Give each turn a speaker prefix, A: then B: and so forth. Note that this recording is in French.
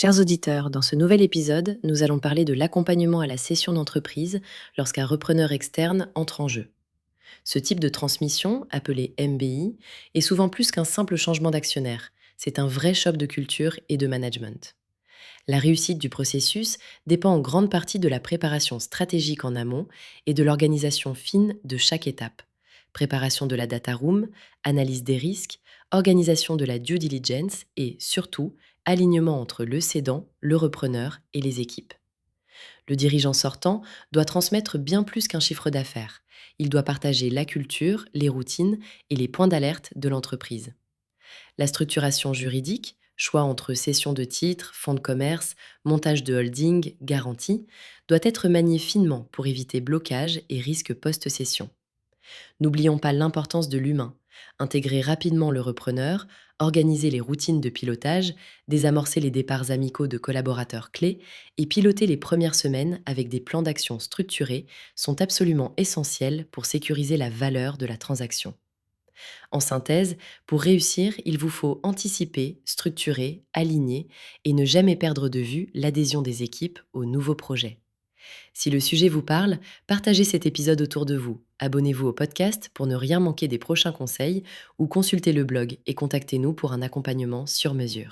A: Chers auditeurs, dans ce nouvel épisode, nous allons parler de l'accompagnement à la cession d'entreprise lorsqu'un repreneur externe entre en jeu. Ce type de transmission, appelé MBI, est souvent plus qu'un simple changement d'actionnaire. C'est un vrai choc de culture et de management. La réussite du processus dépend en grande partie de la préparation stratégique en amont et de l'organisation fine de chaque étape. Préparation de la data room, analyse des risques, organisation de la due diligence et, surtout, alignement entre le cédant, le repreneur et les équipes. Le dirigeant sortant doit transmettre bien plus qu'un chiffre d'affaires. Il doit partager la culture, les routines et les points d'alerte de l'entreprise. La structuration juridique, choix entre cession de titres, fonds de commerce, montage de holding, garantie, doit être maniée finement pour éviter blocage et risques post-cession. N'oublions pas l'importance de l'humain. Intégrer rapidement le repreneur, organiser les routines de pilotage, désamorcer les départs amicaux de collaborateurs clés et piloter les premières semaines avec des plans d'action structurés sont absolument essentiels pour sécuriser la valeur de la transaction. En synthèse, pour réussir, il vous faut anticiper, structurer, aligner et ne jamais perdre de vue l'adhésion des équipes au nouveau projet. Si le sujet vous parle, partagez cet épisode autour de vous. Abonnez-vous au podcast pour ne rien manquer des prochains conseils ou consultez le blog et contactez-nous pour un accompagnement sur mesure.